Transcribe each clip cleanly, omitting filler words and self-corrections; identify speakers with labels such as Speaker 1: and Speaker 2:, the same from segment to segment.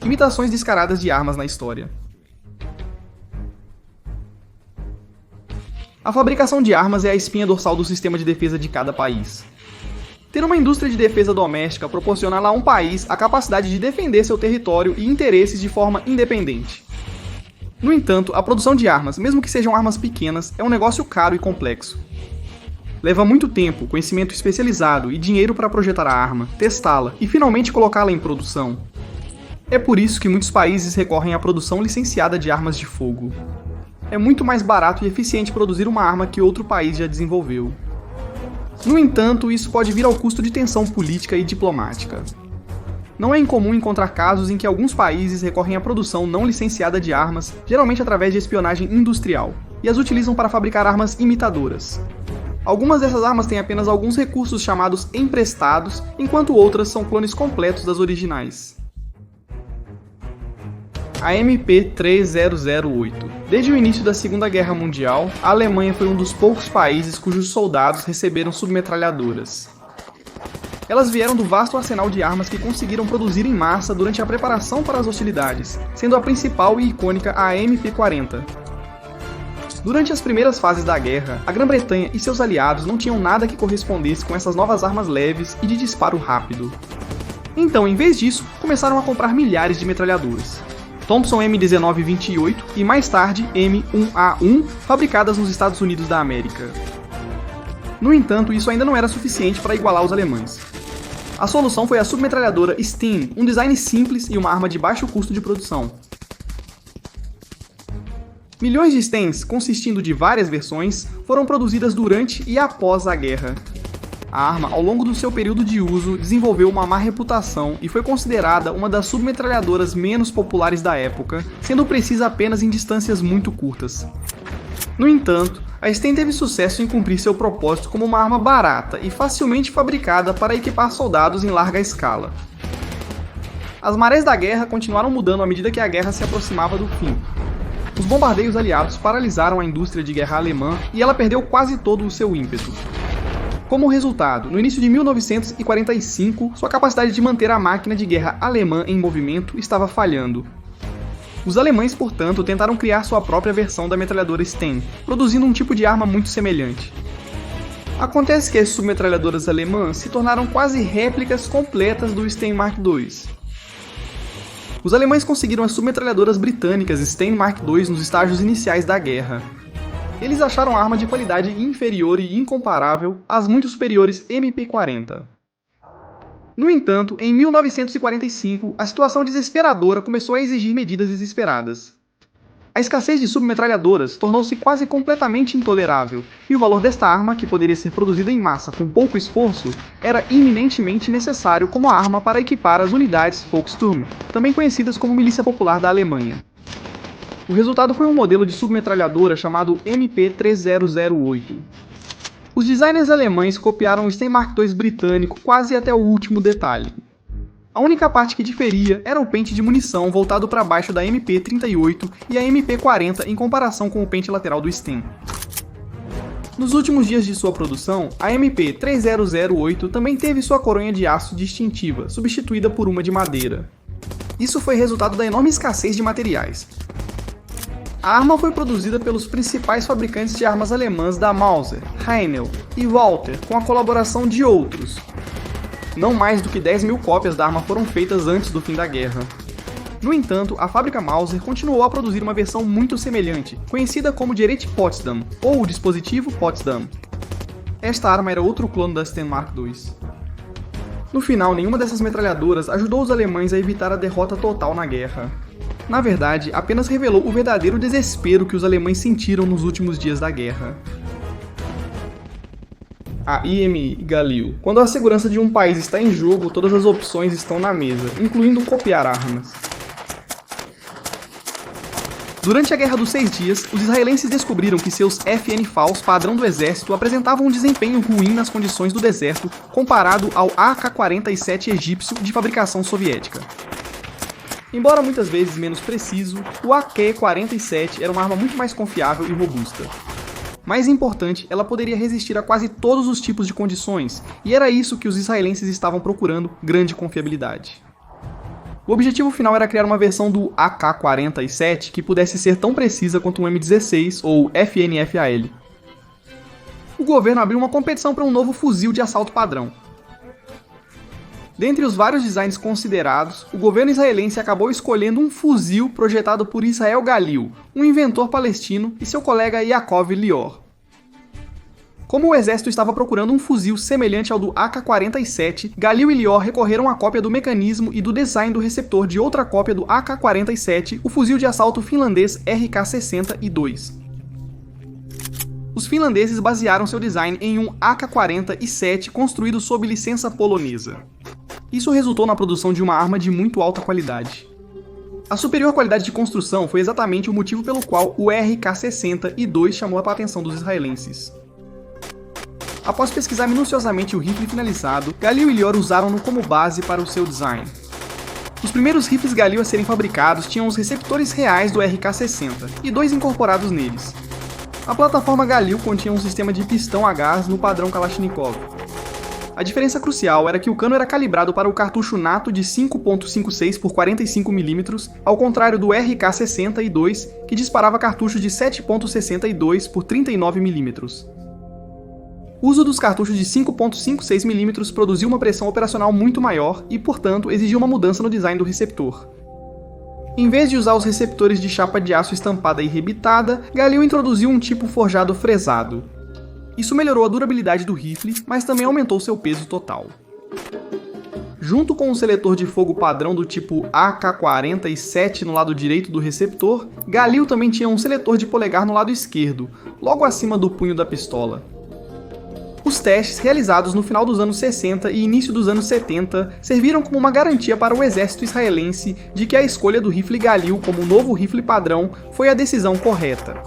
Speaker 1: imitações descaradas de armas na história. A fabricação de armas é a espinha dorsal do sistema de defesa de cada país. Ter uma indústria de defesa doméstica proporciona a um país a capacidade de defender seu território e interesses de forma independente. No entanto, a produção de armas, mesmo que sejam armas pequenas, é um negócio caro e complexo. Leva muito tempo, conhecimento especializado e dinheiro para projetar a arma, testá-la e finalmente colocá-la em produção. É por isso que muitos países recorrem à produção licenciada de armas de fogo. É muito mais barato e eficiente produzir uma arma que outro país já desenvolveu. No entanto, isso pode vir ao custo de tensão política e diplomática. Não é incomum encontrar casos em que alguns países recorrem à produção não licenciada de armas, geralmente através de espionagem industrial, e as utilizam para fabricar armas imitadoras. Algumas dessas armas têm apenas alguns recursos chamados emprestados, enquanto outras são clones completos das originais. A MP-3008. Desde o início da Segunda Guerra Mundial, a Alemanha foi um dos poucos países cujos soldados receberam submetralhadoras. Elas vieram do vasto arsenal de armas que conseguiram produzir em massa durante a preparação para as hostilidades, sendo a principal e icônica a MP-40. Durante as primeiras fases da guerra, a Grã-Bretanha e seus aliados não tinham nada que correspondesse com essas novas armas leves e de disparo rápido. Então, em vez disso, começaram a comprar milhares de metralhadoras. Thompson M1928 e mais tarde M1A1, fabricadas nos Estados Unidos da América. No entanto, isso ainda não era suficiente para igualar os alemães. A solução foi a submetralhadora Sten, um design simples e uma arma de baixo custo de produção. Milhões de Stens, consistindo de várias versões, foram produzidas durante e após a guerra. A arma, ao longo do seu período de uso, desenvolveu uma má reputação e foi considerada uma das submetralhadoras menos populares da época, sendo precisa apenas em distâncias muito curtas. No entanto, a Sten teve sucesso em cumprir seu propósito como uma arma barata e facilmente fabricada para equipar soldados em larga escala. As marés da guerra continuaram mudando à medida que a guerra se aproximava do fim. Os bombardeios aliados paralisaram a indústria de guerra alemã e ela perdeu quase todo o seu ímpeto. Como resultado, no início de 1945, sua capacidade de manter a máquina de guerra alemã em movimento estava falhando. Os alemães, portanto, tentaram criar sua própria versão da metralhadora Sten, produzindo um tipo de arma muito semelhante. Acontece que as submetralhadoras alemãs se tornaram quase réplicas completas do Sten Mark II. Os alemães conseguiram as submetralhadoras britânicas Sten Mark II nos estágios iniciais da guerra. Eles acharam a arma de qualidade inferior e incomparável às muito superiores MP-40. No entanto, em 1945, a situação desesperadora começou a exigir medidas desesperadas. A escassez de submetralhadoras tornou-se quase completamente intolerável, e o valor desta arma, que poderia ser produzida em massa com pouco esforço, era iminentemente necessário como arma para equipar as unidades Volkssturm, também conhecidas como Milícia Popular da Alemanha. O resultado foi um modelo de submetralhadora chamado MP-3008. Os designers alemães copiaram o Sten Mark II britânico quase até o último detalhe. A única parte que diferia era o pente de munição voltado para baixo da MP-38 e a MP-40 em comparação com o pente lateral do Sten. Nos últimos dias de sua produção, a MP-3008 também teve sua coronha de aço distintiva, substituída por uma de madeira. Isso foi resultado da enorme escassez de materiais. A arma foi produzida pelos principais fabricantes de armas alemãs da Mauser, Heinel e Walther, com a colaboração de outros. Não mais do que 10 mil cópias da arma foram feitas antes do fim da guerra. No entanto, a fábrica Mauser continuou a produzir uma versão muito semelhante, conhecida como Gerät Potsdam, ou o dispositivo Potsdam. Esta arma era outro clone da Sten Mark II. No final, nenhuma dessas metralhadoras ajudou os alemães a evitar a derrota total na guerra. Na verdade, apenas revelou o verdadeiro desespero que os alemães sentiram nos últimos dias da guerra. A IMI Galil. Quando a segurança de um país está em jogo, todas as opções estão na mesa, incluindo copiar armas. Durante a Guerra dos 6 Dias, os israelenses descobriram que seus FN-FALs padrão do exército apresentavam um desempenho ruim nas condições do deserto comparado ao AK-47 egípcio de fabricação soviética. Embora muitas vezes menos preciso, o AK-47 era uma arma muito mais confiável e robusta. Mais importante, ela poderia resistir a quase todos os tipos de condições, e era isso que os israelenses estavam procurando, grande confiabilidade. O objetivo final era criar uma versão do AK-47 que pudesse ser tão precisa quanto um M16 ou FNFAL. O governo abriu uma competição para um novo fuzil de assalto padrão. Dentre os vários designs considerados, o governo israelense acabou escolhendo um fuzil projetado por Israel Galil, um inventor palestino, e seu colega Yaakov Lior. Como o exército estava procurando um fuzil semelhante ao do AK-47, Galil e Lior recorreram à cópia do mecanismo e do design do receptor de outra cópia do AK-47, o fuzil de assalto finlandês RK-60-2. Os finlandeses basearam seu design em um AK-47 construído sob licença polonesa. Isso resultou na produção de uma arma de muito alta qualidade. A superior qualidade de construção foi exatamente o motivo pelo qual o RK-60-2 chamou a atenção dos israelenses. Após pesquisar minuciosamente o rifle finalizado, Galil e Lior usaram-no como base para o seu design. Os primeiros rifles Galil a serem fabricados tinham os receptores reais do RK-60 e 2 incorporados neles. A plataforma Galil continha um sistema de pistão a gás no padrão Kalashnikov. A diferença crucial era que o cano era calibrado para o cartucho NATO de 5.56 por 45 mm, ao contrário do RK-60-2, que disparava cartuchos de 7.62 por 39 mm. O uso dos cartuchos de 5.56 mm produziu uma pressão operacional muito maior e, portanto, exigiu uma mudança no design do receptor. Em vez de usar os receptores de chapa de aço estampada e rebitada, Galil introduziu um tipo forjado fresado. Isso melhorou a durabilidade do rifle, mas também aumentou seu peso total. Junto com um seletor de fogo padrão do tipo AK-47 no lado direito do receptor, Galil também tinha um seletor de polegar no lado esquerdo, logo acima do punho da pistola. Os testes realizados no final dos anos 60 e início dos anos 70 serviram como uma garantia para o exército israelense de que a escolha do rifle Galil como novo rifle padrão foi a decisão correta.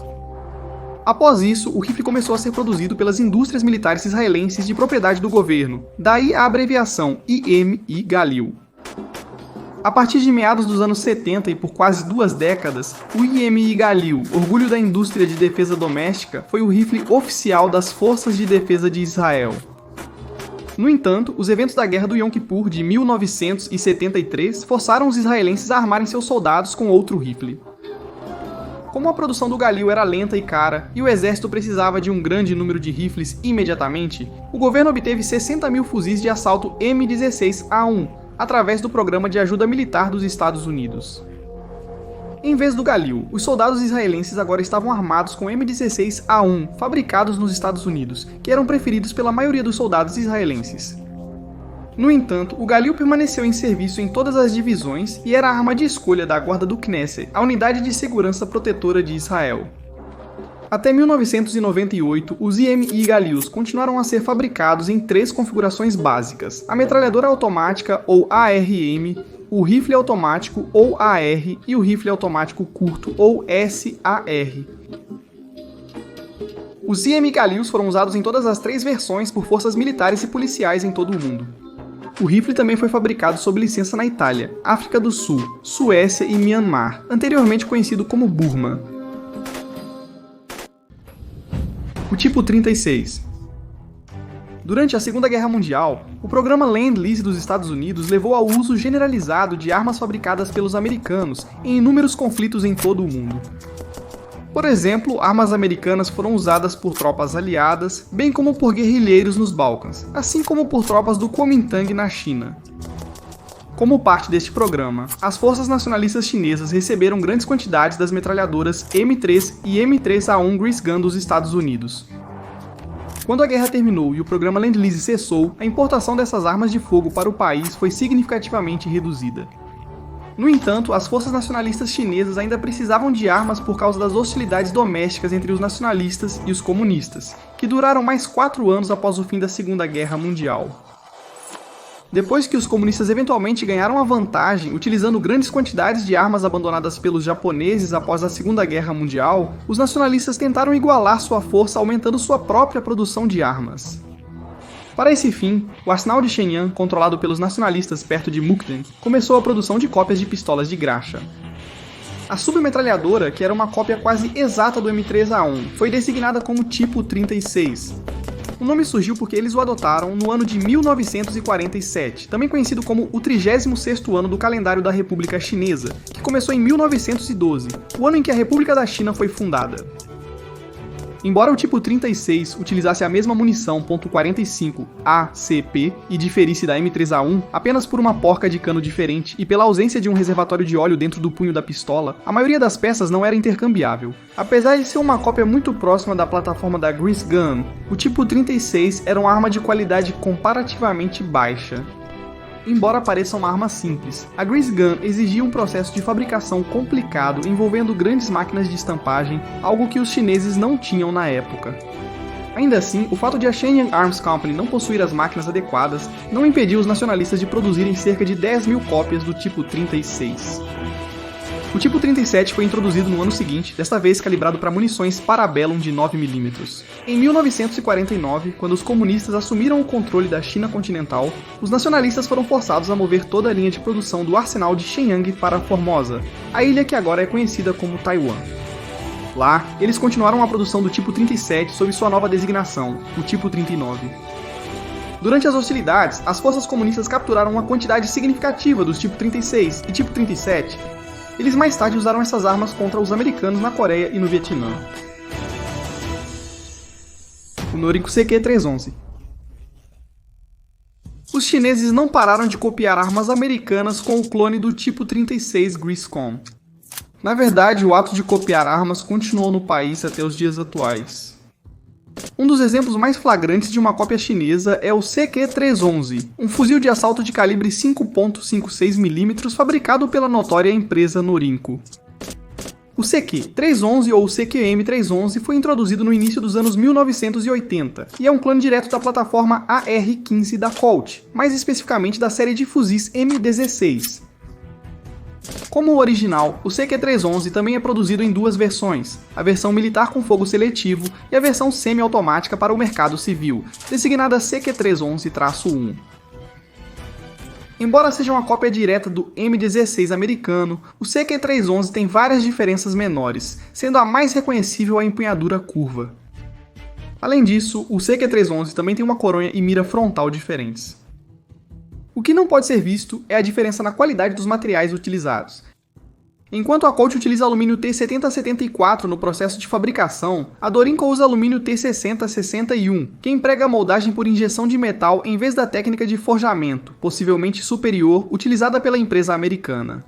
Speaker 1: Após isso, o rifle começou a ser produzido pelas indústrias militares israelenses de propriedade do governo, daí a abreviação IMI Galil. A partir de meados dos anos 70 e por quase 2 décadas, o IMI Galil, orgulho da indústria de defesa doméstica, foi o rifle oficial das Forças de Defesa de Israel. No entanto, os eventos da Guerra do Yom Kippur de 1973 forçaram os israelenses a armarem seus soldados com outro rifle. Como a produção do Galil era lenta e cara, e o exército precisava de um grande número de rifles imediatamente, o governo obteve 60 mil fuzis de assalto M16A1, através do Programa de Ajuda Militar dos Estados Unidos. Em vez do Galil, os soldados israelenses agora estavam armados com M16A1, fabricados nos Estados Unidos, que eram preferidos pela maioria dos soldados israelenses. No entanto, o Galil permaneceu em serviço em todas as divisões e era a arma de escolha da Guarda do Knesset, a unidade de segurança protetora de Israel. Até 1998, os IMI Galils continuaram a ser fabricados em 3 configurações básicas: a metralhadora automática ou ARM, o rifle automático ou AR e o rifle automático curto ou SAR. Os IMI Galils foram usados em todas as 3 versões por forças militares e policiais em todo o mundo. O rifle também foi fabricado sob licença na Itália, África do Sul, Suécia e Myanmar, anteriormente conhecido como Burma. O tipo 36. Durante a Segunda Guerra Mundial, o programa Lend-Lease dos Estados Unidos levou ao uso generalizado de armas fabricadas pelos americanos em inúmeros conflitos em todo o mundo. Por exemplo, armas americanas foram usadas por tropas aliadas, bem como por guerrilheiros nos Balcãs, assim como por tropas do Kuomintang na China. Como parte deste programa, as forças nacionalistas chinesas receberam grandes quantidades das metralhadoras M3 e M3A1 Grease Gun dos Estados Unidos. Quando a guerra terminou e o programa Lend-Lease cessou, a importação dessas armas de fogo para o país foi significativamente reduzida. No entanto, as forças nacionalistas chinesas ainda precisavam de armas por causa das hostilidades domésticas entre os nacionalistas e os comunistas, que duraram mais 4 anos após o fim da Segunda Guerra Mundial. Depois que os comunistas eventualmente ganharam a vantagem utilizando grandes quantidades de armas abandonadas pelos japoneses após a Segunda Guerra Mundial, os nacionalistas tentaram igualar sua força aumentando sua própria produção de armas. Para esse fim, o arsenal de Shenyang, controlado pelos nacionalistas perto de Mukden, começou a produção de cópias de pistolas de graxa. A submetralhadora, que era uma cópia quase exata do M3A1, foi designada como tipo 36. O nome surgiu porque eles o adotaram no ano de 1947, também conhecido como o 36º ano do calendário da República Chinesa, que começou em 1912, o ano em que a República da China foi fundada. Embora o tipo 36 utilizasse a mesma munição .45 ACP e diferisse da M3A1 apenas por uma porca de cano diferente e pela ausência de um reservatório de óleo dentro do punho da pistola, a maioria das peças não era intercambiável. Apesar de ser uma cópia muito próxima da plataforma da Grease Gun, o tipo 36 era uma arma de qualidade comparativamente baixa. Embora pareça uma arma simples, a Grease Gun exigia um processo de fabricação complicado envolvendo grandes máquinas de estampagem, algo que os chineses não tinham na época. Ainda assim, o fato de a Shenyang Arms Company não possuir as máquinas adequadas não impediu os nacionalistas de produzirem cerca de 10.000 cópias do tipo 36. O tipo 37 foi introduzido no ano seguinte, desta vez calibrado para munições Parabellum de 9mm. Em 1949, quando os comunistas assumiram o controle da China continental, os nacionalistas foram forçados a mover toda a linha de produção do arsenal de Shenyang para Formosa, a ilha que agora é conhecida como Taiwan. Lá, eles continuaram a produção do tipo 37 sob sua nova designação, o tipo 39. Durante as hostilidades, as forças comunistas capturaram uma quantidade significativa dos tipo 36 e tipo 37. Eles mais tarde usaram essas armas contra os americanos na Coreia e no Vietnã. O Norinco CQ-311. Os chineses não pararam de copiar armas americanas com o clone do tipo 36 Greasecon. Na verdade, o ato de copiar armas continuou no país até os dias atuais. Um dos exemplos mais flagrantes de uma cópia chinesa é o CQ-311, um fuzil de assalto de calibre 5.56mm fabricado pela notória empresa Norinco. O CQ-311 ou CQM-311 foi introduzido no início dos anos 1980 e é um clone direto da plataforma AR-15 da Colt, mais especificamente da série de fuzis M16. Como o original, o CQ-311 também é produzido em duas versões, a versão militar com fogo seletivo e a versão semi-automática para o mercado civil, designada CQ-311-1. Embora seja uma cópia direta do M16 americano, o CQ-311 tem várias diferenças menores, sendo a mais reconhecível a empunhadura curva. Além disso, o CQ-311 também tem uma coronha e mira frontal diferentes. O que não pode ser visto é a diferença na qualidade dos materiais utilizados. Enquanto a Colt utiliza alumínio T7074 no processo de fabricação, a Norinco usa alumínio T6061, que emprega a moldagem por injeção de metal em vez da técnica de forjamento, possivelmente superior, utilizada pela empresa americana.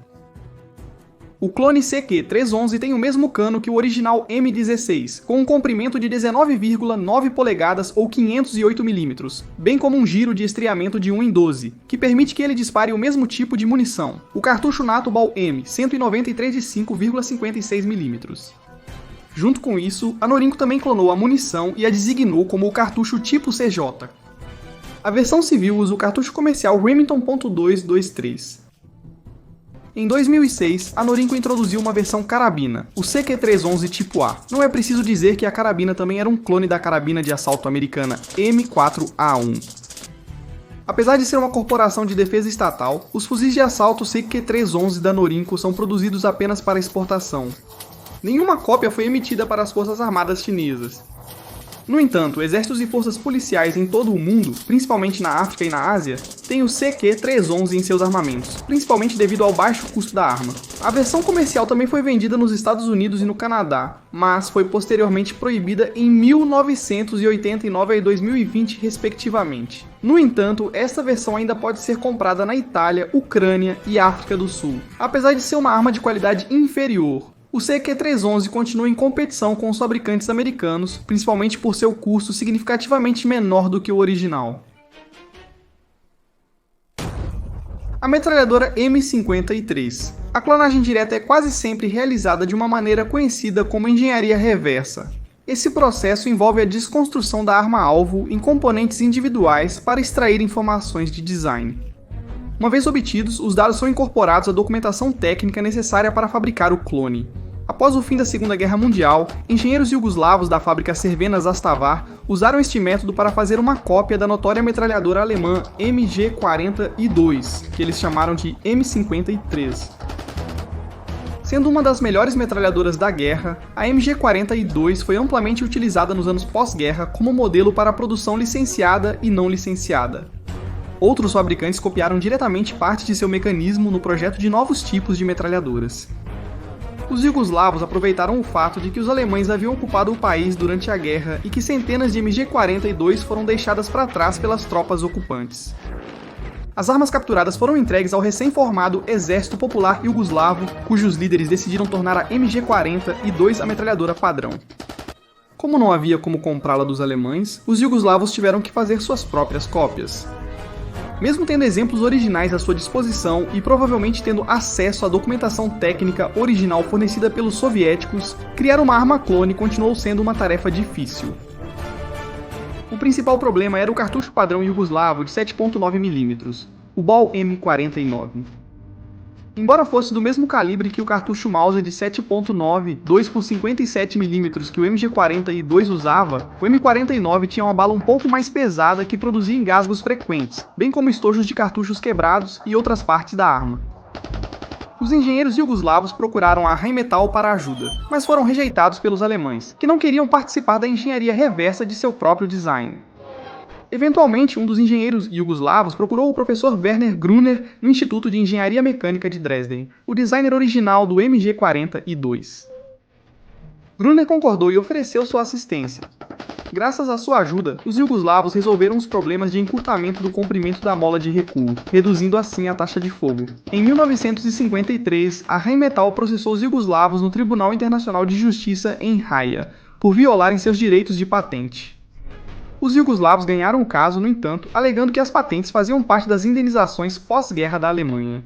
Speaker 1: O clone CQ-311 tem o mesmo cano que o original M16, com um comprimento de 19,9 polegadas ou 508mm, bem como um giro de estriamento de 1 em 12, que permite que ele dispare o mesmo tipo de munição, o cartucho NATO Ball M 193 de 5,56mm. Junto com isso, a Norinco também clonou a munição e a designou como o cartucho tipo CJ. A versão civil usa o cartucho comercial Remington .223. Em 2006, a Norinco introduziu uma versão carabina, o CQ-311 tipo A. Não é preciso dizer que a carabina também era um clone da carabina de assalto americana M4A1. Apesar de ser uma corporação de defesa estatal, os fuzis de assalto CQ-311 da Norinco são produzidos apenas para exportação. Nenhuma cópia foi emitida para as Forças Armadas chinesas. No entanto, exércitos e forças policiais em todo o mundo, principalmente na África e na Ásia, têm o CQ-311 em seus armamentos, principalmente devido ao baixo custo da arma. A versão comercial também foi vendida nos Estados Unidos e no Canadá, mas foi posteriormente proibida em 1989 e 2020, respectivamente. No entanto, esta versão ainda pode ser comprada na Itália, Ucrânia e África do Sul, apesar de ser uma arma de qualidade inferior. O CQ-311 continua em competição com os fabricantes americanos, principalmente por seu custo significativamente menor do que o original. A metralhadora M53. A clonagem direta é quase sempre realizada de uma maneira conhecida como engenharia reversa. Esse processo envolve a desconstrução da arma-alvo em componentes individuais para extrair informações de design. Uma vez obtidos, os dados são incorporados à documentação técnica necessária para fabricar o clone. Após o fim da Segunda Guerra Mundial, engenheiros iugoslavos da fábrica Cervena Zastavar usaram este método para fazer uma cópia da notória metralhadora alemã MG-40 I2, que eles chamaram de M53. Sendo uma das melhores metralhadoras da guerra, a MG-42 foi amplamente utilizada nos anos pós-guerra como modelo para produção licenciada e não licenciada. Outros fabricantes copiaram diretamente parte de seu mecanismo no projeto de novos tipos de metralhadoras. Os iugoslavos aproveitaram o fato de que os alemães haviam ocupado o país durante a guerra e que centenas de MG-42 foram deixadas para trás pelas tropas ocupantes. As armas capturadas foram entregues ao recém-formado Exército Popular Iugoslavo, cujos líderes decidiram tornar a MG-42 a metralhadora padrão. Como não havia como comprá-la dos alemães, os iugoslavos tiveram que fazer suas próprias cópias. Mesmo tendo exemplos originais à sua disposição e provavelmente tendo acesso à documentação técnica original fornecida pelos soviéticos, criar uma arma clone continuou sendo uma tarefa difícil. O principal problema era o cartucho padrão iugoslavo de 7.9mm, o Bal M49. Embora fosse do mesmo calibre que o cartucho Mauser de 7.9 2x57mm que o MG-42 usava, o M49 tinha uma bala um pouco mais pesada que produzia engasgos frequentes, bem como estojos de cartuchos quebrados e outras partes da arma. Os engenheiros iugoslavos procuraram a Rheinmetall para ajuda, mas foram rejeitados pelos alemães, que não queriam participar da engenharia reversa de seu próprio design. Eventualmente, um dos engenheiros iugoslavos procurou o professor Werner Gruner no Instituto de Engenharia Mecânica de Dresden, o designer original do MG-42. Gruner concordou e ofereceu sua assistência. Graças à sua ajuda, os iugoslavos resolveram os problemas de encurtamento do comprimento da mola de recuo, reduzindo assim a taxa de fogo. Em 1953, a Rheinmetall processou os iugoslavos no Tribunal Internacional de Justiça em Haia, por violarem seus direitos de patente. Os iugoslavos ganharam o caso, no entanto, alegando que as patentes faziam parte das indenizações pós-guerra da Alemanha.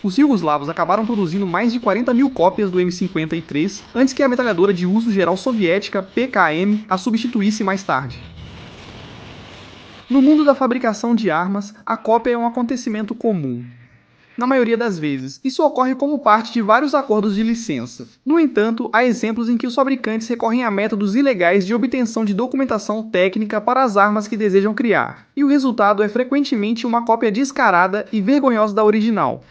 Speaker 1: Os iugoslavos acabaram produzindo mais de 40 mil cópias do M53 antes que a metralhadora de uso geral soviética PKM a substituísse mais tarde. No mundo da fabricação de armas, a cópia é um acontecimento comum. Na maioria das vezes, isso ocorre como parte de vários acordos de licença. No entanto, há exemplos em que os fabricantes recorrem a métodos ilegais de obtenção de documentação técnica para as armas que desejam criar, e o resultado é frequentemente uma cópia descarada e vergonhosa da original,